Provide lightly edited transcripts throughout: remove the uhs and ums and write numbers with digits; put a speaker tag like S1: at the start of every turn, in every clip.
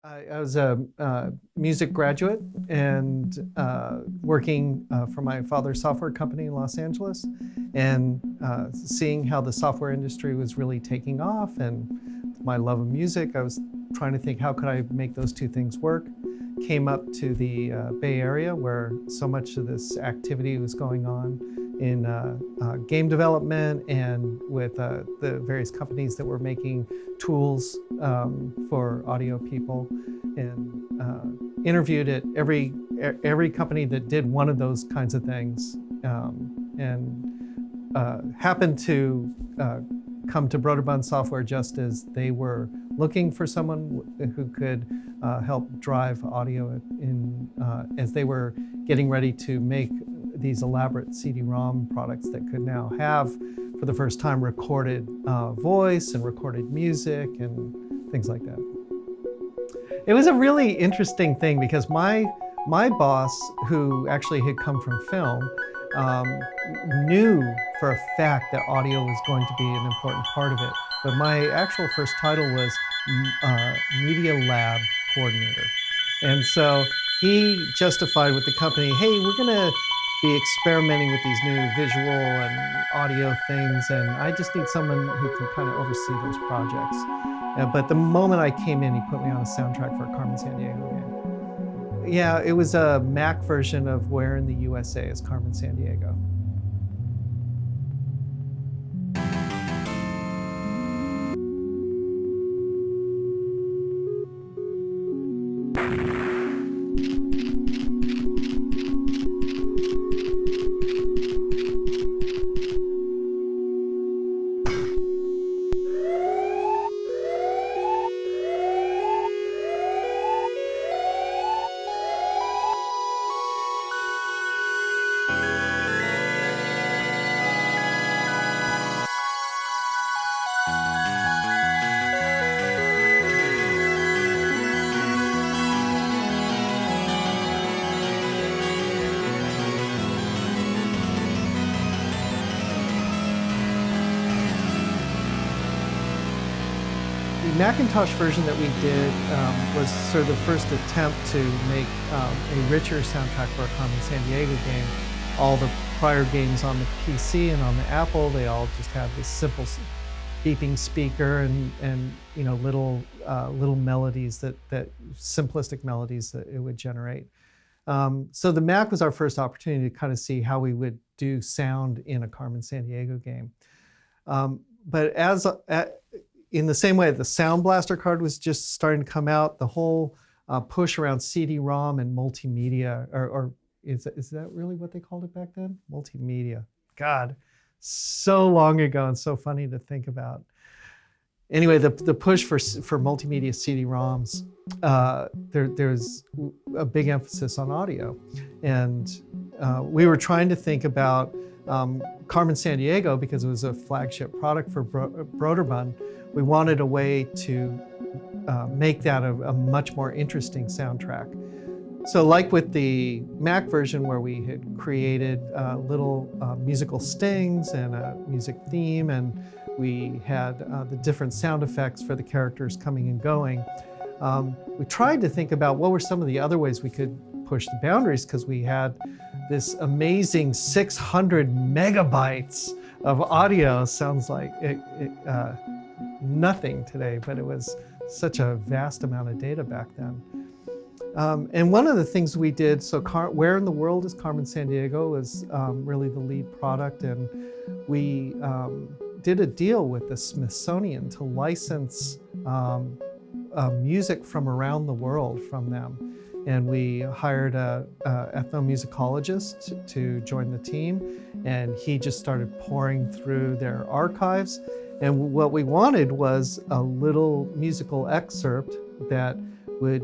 S1: I was a music graduate and working for my father's software company in Los Angeles, and seeing how the software industry was really taking off, and my love of music, I was trying to think, how could I make those two things work? Came up to the Bay Area, where so much of this activity was going on in game development and with the various companies that were making tools for audio people, and interviewed at every company that did one of those kinds of things, and happened to come to Broderbund Software just as they were looking for someone who could help drive audio as they were getting ready to make these elaborate CD-ROM products that could now have, for the first time, recorded voice and recorded music and things like that. It was a really interesting thing because my boss, who actually had come from film, knew for a fact that audio was going to be an important part of it. But my actual first title was Media Lab Coordinator. And so he justified with the company, hey, we're gonna be experimenting with these new visual and audio things, and I just need someone who can kind of oversee those projects. But the moment I came in, he put me on a soundtrack for a Carmen Sandiego game. Yeah, it was a Mac version of Where in the USA is Carmen Sandiego. The Macintosh version that we did was sort of the first attempt to make a richer soundtrack for a Carmen Sandiego game. All the prior games on the PC and on the Apple, they all just had this simple beeping speaker and you know, little melodies that simplistic melodies that it would generate. So the Mac was our first opportunity to kind of see how we would do sound in a Carmen Sandiego game. But in the same way the Sound Blaster card was just starting to come out, the whole push around CD-ROM and multimedia, or is that really what they called it back then? Multimedia. God, so long ago and so funny to think about. Anyway, the push for multimedia CD-ROMs, there's a big emphasis on audio. And we were trying to think about Carmen Sandiego, because it was a flagship product for Broderbund. We wanted a way to make that a much more interesting soundtrack. So like with the Mac version, where we had created little musical stings and a music theme, and we had the different sound effects for the characters coming and going, we tried to think about what were some of the other ways we could push the boundaries, because we had this amazing 600 megabytes of audio. Sounds like nothing today, but it was such a vast amount of data back then. And one of the things we did, so Where in the World is Carmen Sandiego was really the lead product, and we did a deal with the Smithsonian to license music from around the world from them. And we hired an ethnomusicologist to join the team, and he just started pouring through their archives. And what we wanted was a little musical excerpt that would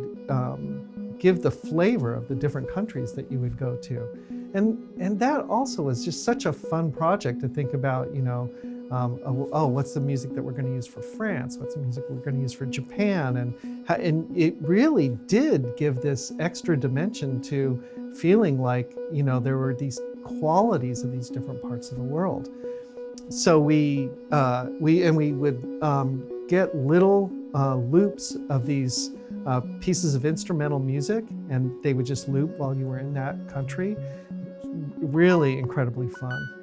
S1: give the flavor of the different countries that you would go to. And that also was just such a fun project to think about, you know, oh, what's the music that we're going to use for France? What's the music we're going to use for Japan? And it really did give this extra dimension to feeling like, you know, there were these qualities of these different parts of the world. So we would get little loops of these pieces of instrumental music, and they would just loop while you were in that country. Really incredibly fun.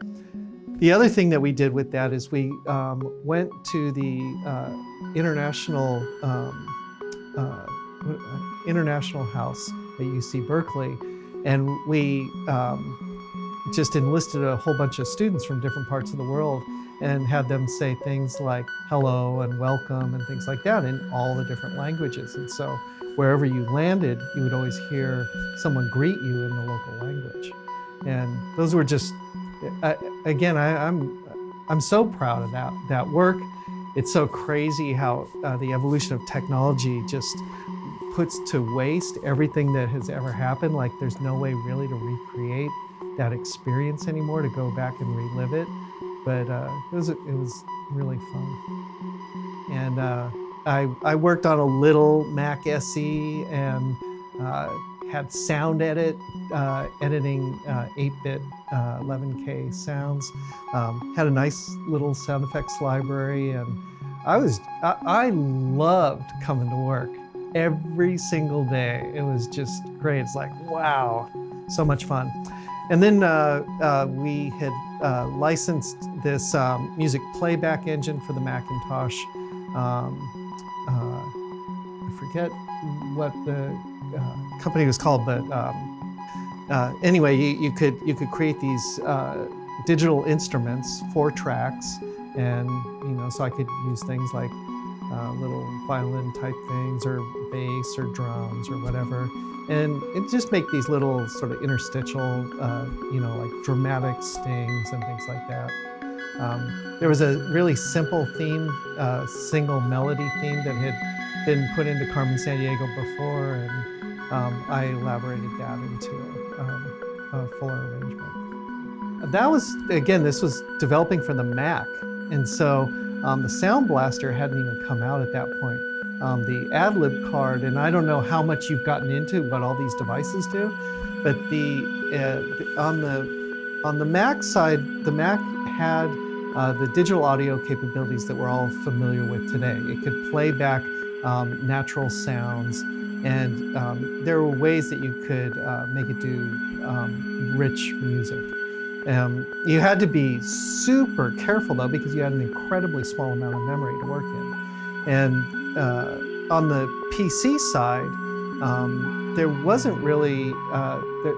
S1: The other thing that we did with that is we went to the international house at UC Berkeley, and we just enlisted a whole bunch of students from different parts of the world and had them say things like hello and welcome and things like that in all the different languages. And so wherever you landed, you would always hear someone greet you in the local language. And those were just, again, I'm so proud of that work. It's so crazy how the evolution of technology just puts to waste everything that has ever happened. Like there's no way really to recreate that experience anymore, to go back and relive it. But it was really fun. And I worked on a little Mac SE and had sound editing 8-bit 11K sounds. Had a nice little sound effects library, and I loved coming to work every single day. It was just great. It's like, wow, so much fun. And then we had licensed this music playback engine for the Macintosh. I forget what the company was called, but anyway, you could create these digital instruments, 4 tracks, and so I could use things like little violin type things, or bass, or drums, or whatever, and it just make these little sort of interstitial, like dramatic stings and things like that. There was a really simple theme, single melody theme that had been put into Carmen Sandiego before, and I elaborated that into a fuller arrangement. That was, again, this was developing for the Mac, and so the Sound Blaster hadn't even come out at that point. The ad-lib card, and I don't know how much you've gotten into what all these devices do, but on the Mac side, the Mac had the digital audio capabilities that we're all familiar with today. It could play back natural sounds, and there were ways that you could make it do rich music. You had to be super careful though, because you had an incredibly small amount of memory to work in. And on the PC side, there wasn't really,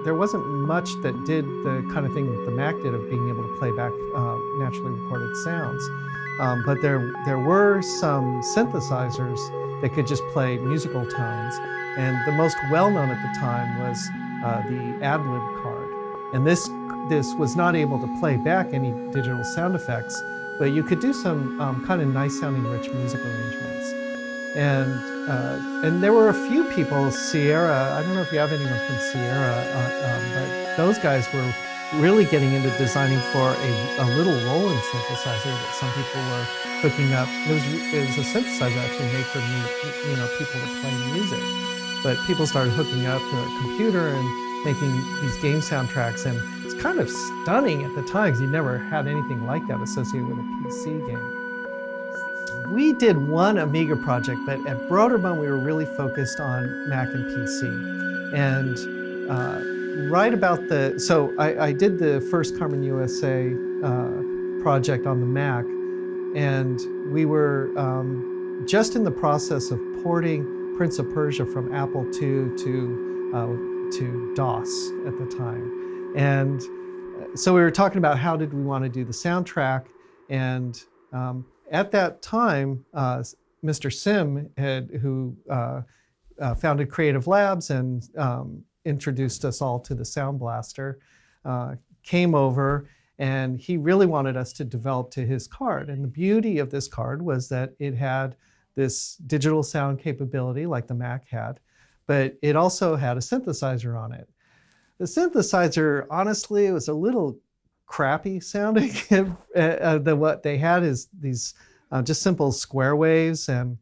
S1: there wasn't much that did the kind of thing that the Mac did of being able to play back naturally recorded sounds. But there were some synthesizers that could just play musical tones. And the most well-known at the time was the ad-lib card. And this was not able to play back any digital sound effects, but you could do some kind of nice sounding rich music arrangements. And there were a few people, Sierra, I don't know if you have anyone from Sierra, but those guys were really getting into designing for a little Roland synthesizer that some people were hooking up. It was a synthesizer actually made for people to play music. But people started hooking up to a computer and making these game soundtracks, and it's kind of stunning at the time because you never had anything like that associated with a PC game. We did one Amiga project, but at Broderbund we were really focused on Mac and PC. And right about so I did the first Carmen USA project on the Mac, and we were just in the process of porting Prince of Persia from Apple II to DOS at the time. And so we were talking about how did we want to do the soundtrack, and at that time, Mr. Sim, who founded Creative Labs and introduced us all to the Sound Blaster, came over, and he really wanted us to develop to his card. And the beauty of this card was that it had this digital sound capability like the Mac had, but it also had a synthesizer on it. The synthesizer, honestly, was a little crappy sounding. What they had is these just simple square waves, and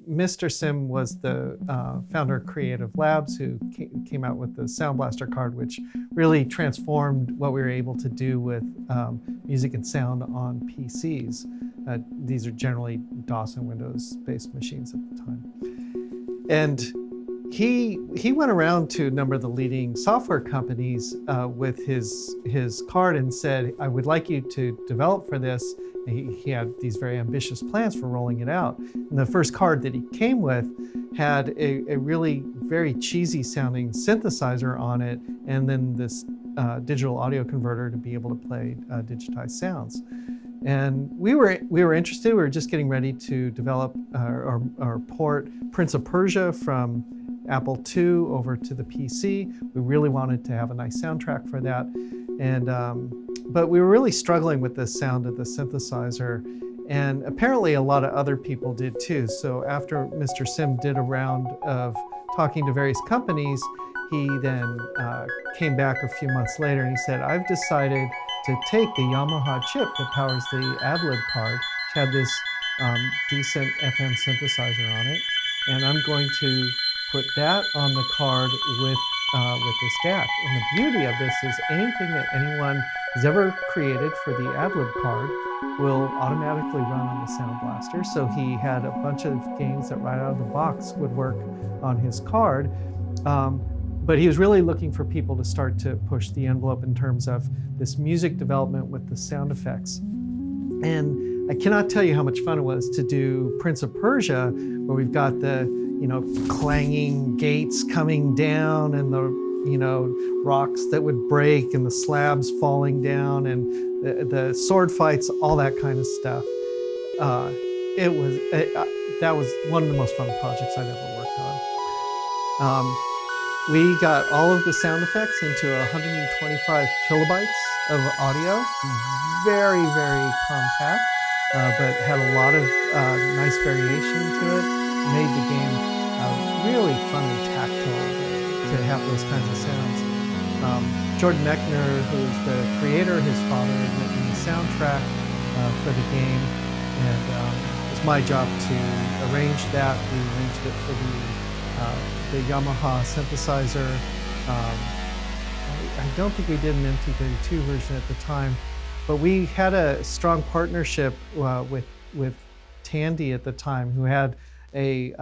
S1: Mr. Sim was the founder of Creative Labs, who came out with the Sound Blaster card, which really transformed what we were able to do with music and sound on PCs. These are generally DOS and Windows-based machines at the time. And he went around to a number of the leading software companies with his card and said, I would like you to develop for this. He had these very ambitious plans for rolling it out. And the first card that he came with had a really very cheesy sounding synthesizer on it, and then this digital audio converter to be able to play digitized sounds. And we were interested. We were just getting ready to develop or port Prince of Persia from Apple II over to the PC. We really wanted to have a nice soundtrack for that. And but we were really struggling with the sound of the synthesizer, and apparently a lot of other people did too. So after Mr. Sim did a round of talking to various companies, he then came back a few months later and he said, I've decided to take the Yamaha chip that powers the AdLib card, which had this decent FM synthesizer on it, and I'm going to put that on the card with this DAC. And the beauty of this is anything that anyone has ever created for the AdLib card will automatically run on the Sound Blaster. So he had a bunch of games that right out of the box would work on his card. But he was really looking for people to start to push the envelope in terms of this music development with the sound effects. And I cannot tell you how much fun it was to do Prince of Persia, where we've got the clanging gates coming down and the rocks that would break and the slabs falling down and the sword fights, all that kind of stuff. That was one of the most fun projects I've ever worked on. We got all of the sound effects into 125 kilobytes of audio, very, very compact, but had a lot of nice variation to it. Made the game really fun and tactile to have those kinds of sounds. Jordan Mechner, who's the creator, his father had written the soundtrack for the game, and it was my job to arrange that. We arranged it for the Yamaha synthesizer. I don't think we did an MT32 version at the time, but we had a strong partnership with Tandy at the time, who had a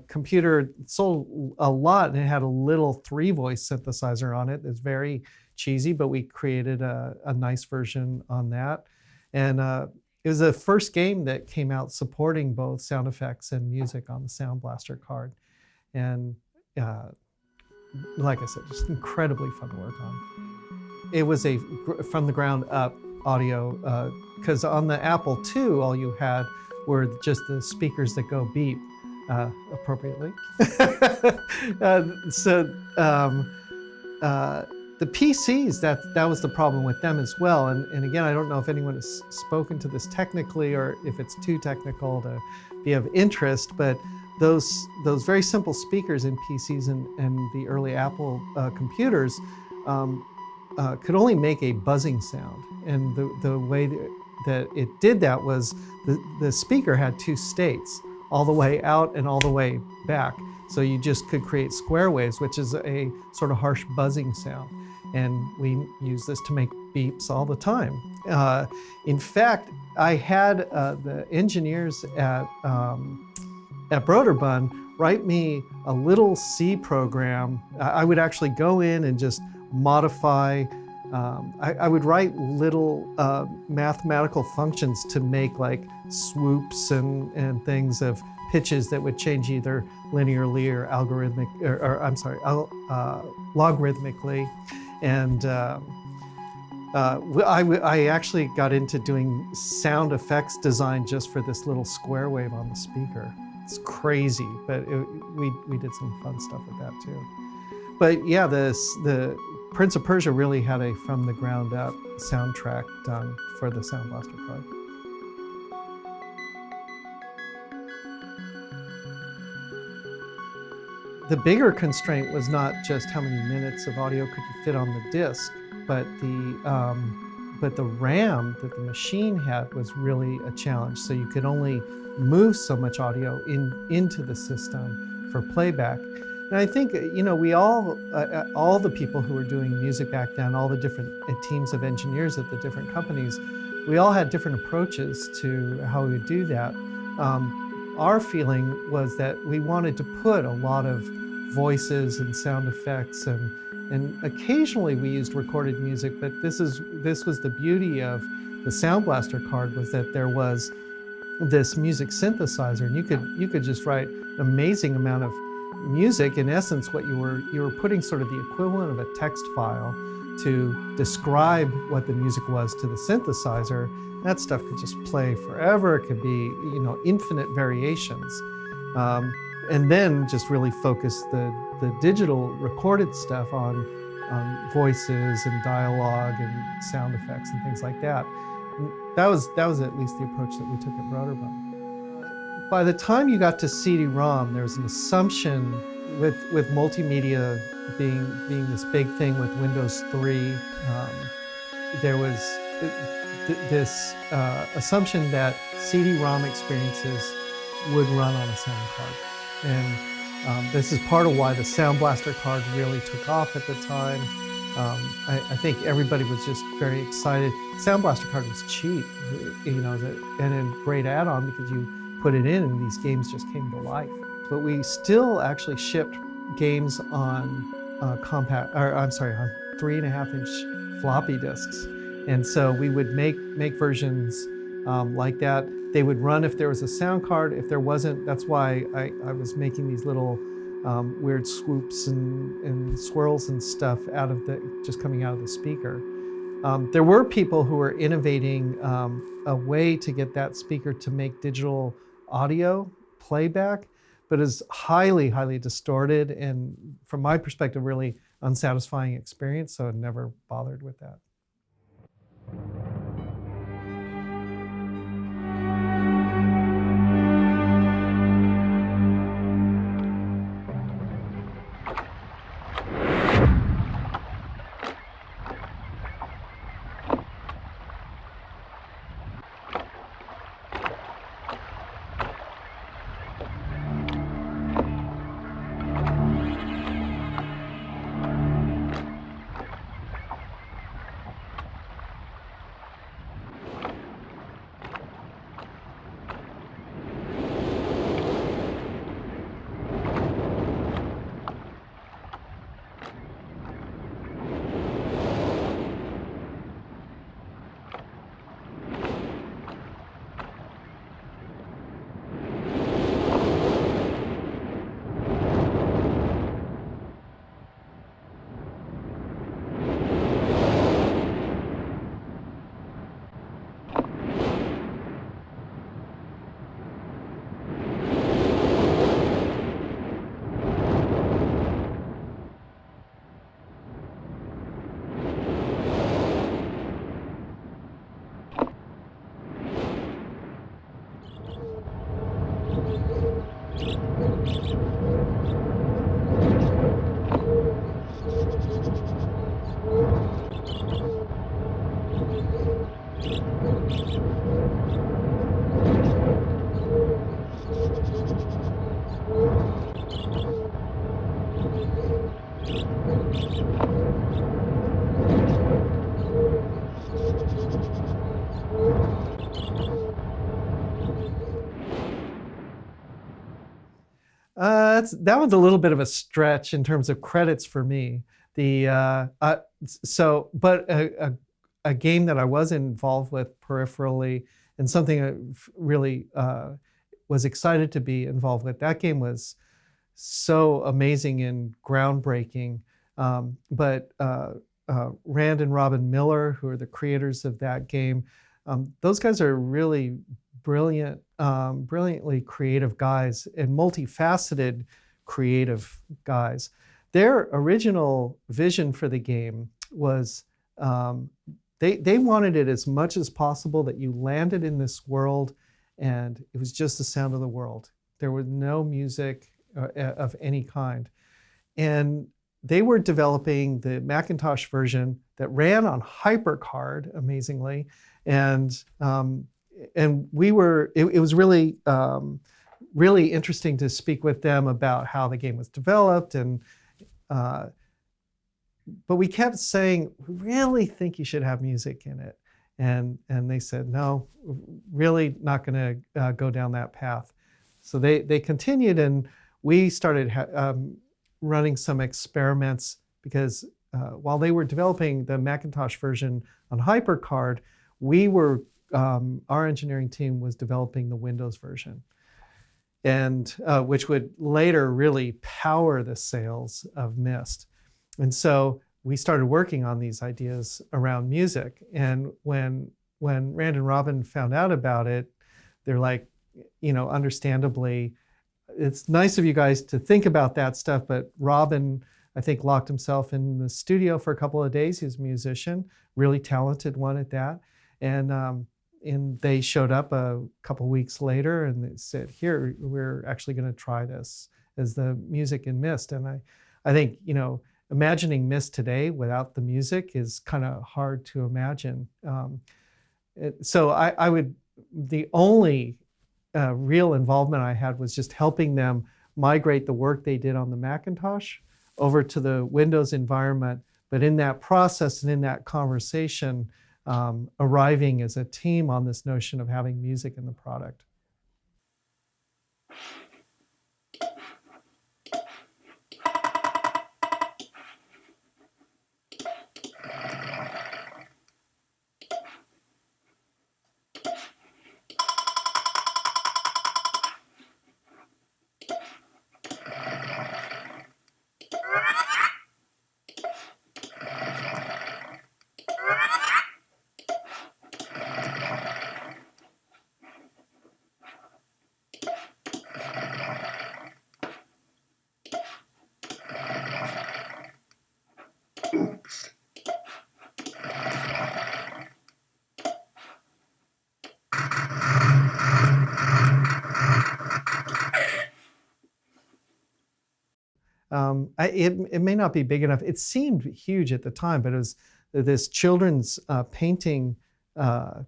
S1: computer sold a lot, and it had a little 3-voice synthesizer on it. It's very cheesy, but we created a nice version on that. And it was the first game that came out supporting both sound effects and music on the Sound Blaster card. And like I said, just incredibly fun to work on. It was a from the ground up audio, because on the Apple II, all you had were just the speakers that go beep appropriately. The PCs, that was the problem with them as well. And again, I don't know if anyone has spoken to this technically or if it's too technical to be of interest, but those very simple speakers in PCs and the early Apple computers could only make a buzzing sound. And the way that it did that was the speaker had 2 states, all the way out and all the way back. So you just could create square waves, which is a sort of harsh buzzing sound. And we use this to make beeps all the time. In fact, I had the engineers at Broderbund write me a little C program. I would actually go in and just modify. I would write little mathematical functions to make like swoops and things of pitches that would change either linearly or logarithmically. And I actually got into doing sound effects design just for this little square wave on the speaker. It's crazy, but we did some fun stuff with that too. But yeah, the Prince of Persia really had a from the ground up soundtrack done for the Sound Blaster card. The bigger constraint was not just how many minutes of audio could you fit on the disc, but the RAM that the machine had was really a challenge. So you could only move so much audio into the system for playback. And I think, you know, we all the people who were doing music back then, all the different teams of engineers at the different companies, we all had different approaches to how we would do that. Our feeling was that we wanted to put a lot of voices and sound effects, and occasionally we used recorded music, but this was the beauty of the Sound Blaster card, was that there was this music synthesizer, and you could just write an amazing amount of music. In essence, what you were putting sort of the equivalent of a text file to describe what the music was to the synthesizer. That stuff could just play forever. It could be, you know, infinite variations. And then just really focus the digital recorded stuff on voices and dialogue and sound effects and things like that. And that was at least the approach that we took at Broderbund. By the time you got to CD-ROM, there was an assumption with multimedia being this big thing with Windows 3. There was this assumption that CD-ROM experiences would run on a sound card. And this is part of why the Sound Blaster card really took off at the time. I think everybody was just very excited. Sound Blaster card was cheap, you know, and a great add-on because you put it in and these games just came to life. But we still actually shipped games on on 3.5-inch floppy disks. And so we would make versions like that. They would run if there was a sound card. If there wasn't, that's why I was making these little weird swoops and swirls and stuff just coming out of the speaker. There were people who were innovating a way to get that speaker to make digital audio playback, but is highly, highly distorted, and from my perspective, really unsatisfying experience, so I never bothered with that. That was a little bit of a stretch in terms of credits for me. But a game that I was involved with peripherally, and something I really was excited to be involved with. That game was so amazing and groundbreaking, but Rand and Robin Miller, who are the creators of that game. Those guys are really brilliant, brilliantly creative guys and multifaceted creative guys. Their original vision for the game was they wanted it as much as possible that you landed in this world and it was just the sound of the world. There was no music of any kind. And they were developing the Macintosh version that ran on HyperCard, amazingly. And we were, it was really, really interesting to speak with them about how the game was developed. And but we kept saying, we really think you should have music in it. And they said, no, really not going to go down that path. So they continued, and we started running some experiments because while they were developing the Macintosh version on HyperCard, we were, our engineering team was developing the Windows version, and which would later really power the sales of Myst. And so we started working on these ideas around music. And when Rand and Robin found out about it, they're like, you know, understandably, it's nice of you guys to think about that stuff, but Robin, I think, locked himself in the studio for a couple of days. He's a musician, really talented one at that. And they showed up a couple weeks later and they said, here, we're actually going to try this as the music in Myst. And I think, you know, imagining Myst today without the music is kind of hard to imagine. So I would, the only real involvement I had was just helping them migrate the work they did on the Macintosh over to the Windows environment. But in that process and in that conversation, arriving as a team on this notion of having music in the product. It may not be big enough. It seemed huge at the time, but it was this children's painting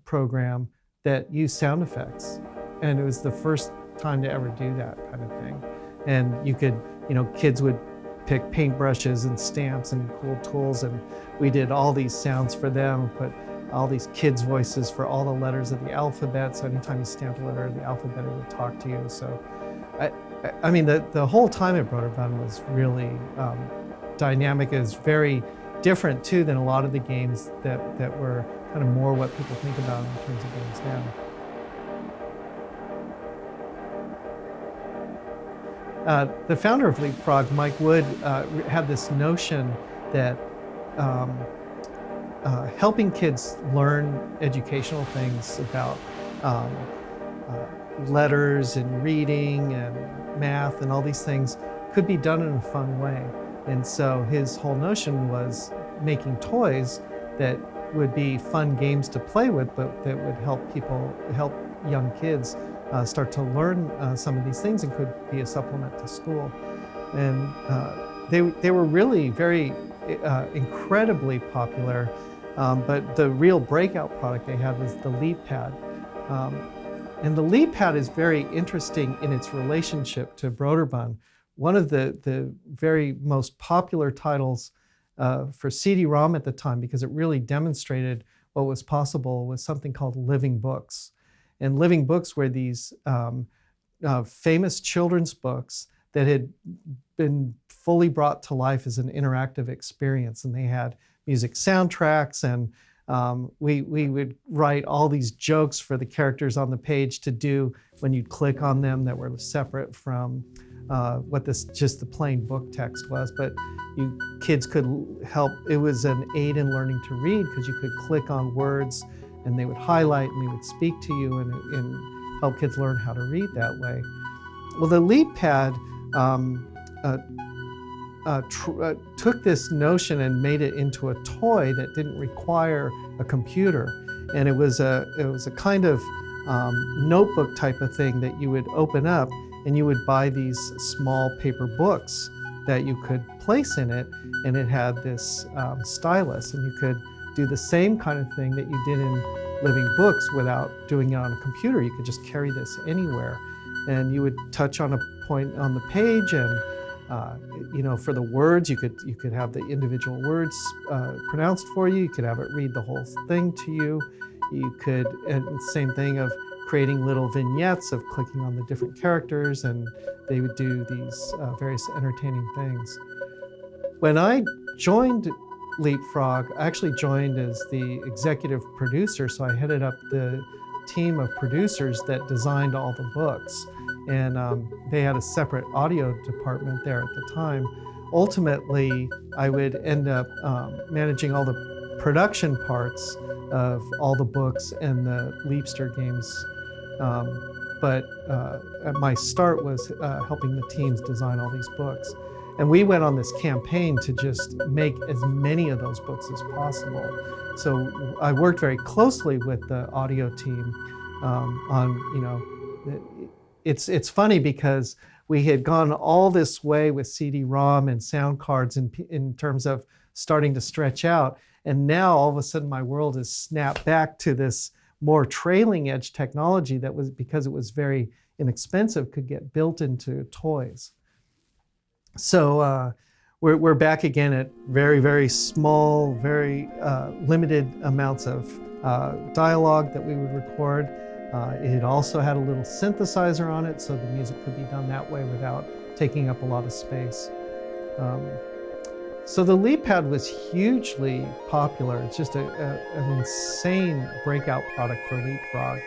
S1: program that used sound effects. And it was the first time to ever do that kind of thing. And you could, you know, kids would pick paintbrushes and stamps and cool tools, and we did all these sounds for them, put all these kids' voices for all the letters of the alphabet. So anytime you stamped a letter of the alphabet, it would talk to you. So I mean, the whole time at Broderbund was really dynamic. It was very different, too, than a lot of the games that were kind of more what people think about in terms of games now. The founder of LeapFrog, Mike Wood, had this notion that helping kids learn educational things about letters and reading and math and all these things could be done in a fun way. And so his whole notion was making toys that would be fun games to play with, but that would help young kids start to learn some of these things and could be a supplement to school. And they were really very incredibly popular, but the real breakout product they had was the LeapPad. And the LeapPad is very interesting in its relationship to Broderbund. One of the very most popular titles for CD-ROM at the time, because it really demonstrated what was possible, was something called Living Books. And Living Books were these famous children's books that had been fully brought to life as an interactive experience. And they had music soundtracks and We would write all these jokes for the characters on the page to do when you'd click on them that were separate from what just the plain book text was. But kids could help. It was an aid in learning to read because you could click on words and they would highlight and they would speak to you and help kids learn how to read that way. Well, the LeapPad took this notion and made it into a toy that didn't require a computer, and it was a kind of notebook type of thing that you would open up, and you would buy these small paper books that you could place in it, and it had this stylus, and you could do the same kind of thing that you did in living books without doing it on a computer. You could just carry this anywhere, and you would touch on a point on the page, and for the words, you could have the individual words pronounced for you. You could have it read the whole thing to you. You could, and same thing of creating little vignettes of clicking on the different characters, and they would do these various entertaining things. When I joined LeapFrog, I actually joined as the executive producer, so I headed up the team of producers that designed all the books. And they had a separate audio department there at the time. Ultimately, I would end up managing all the production parts of all the books and the Leapster games. But my start was helping the teams design all these books. And we went on this campaign to just make as many of those books as possible. So I worked very closely with the audio team It's funny because we had gone all this way with CD-ROM and sound cards in terms of starting to stretch out. And now all of a sudden my world has snapped back to this more trailing edge technology that was, because it was very inexpensive, could get built into toys. So we're back again at very, very small, very limited amounts of dialogue that we would record. It also had a little synthesizer on it, so the music could be done that way without taking up a lot of space. So the LeapPad was hugely popular. It's just an insane breakout product for LeapFrog,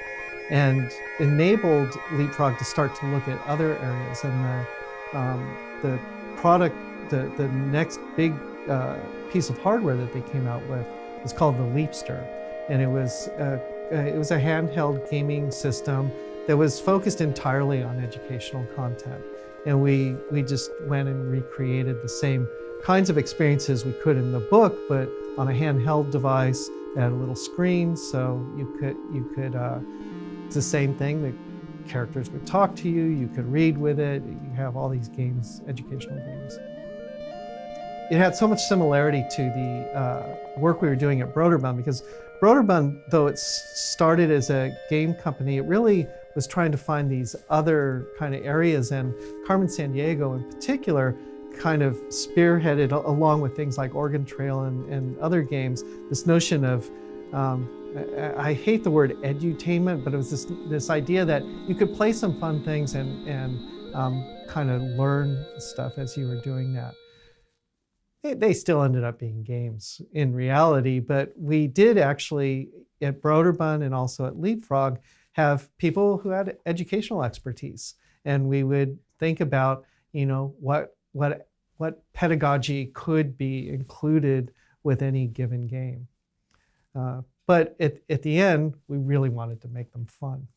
S1: and enabled LeapFrog to start to look at other areas. And the product, the next big piece of hardware that they came out with was called the Leapster, and it was a handheld gaming system that was focused entirely on educational content. And we just went and recreated the same kinds of experiences we could in the book, but on a handheld device that had a little screen, so you could it's the same thing. The characters would talk to you, you could read with it, you have all these games, educational games. It had so much similarity to the work we were doing at Broderbund, because Broderbund, though it started as a game company, it really was trying to find these other kind of areas, and Carmen Sandiego in particular kind of spearheaded, along with things like Oregon Trail and other games, this notion of, I hate the word edutainment, but it was this idea that you could play some fun things and kind of learn stuff as you were doing that. They still ended up being games in reality, but we did actually, at Broderbund and also at LeapFrog, have people who had educational expertise. And we would think about, what pedagogy could be included with any given game. But at the end, we really wanted to make them fun.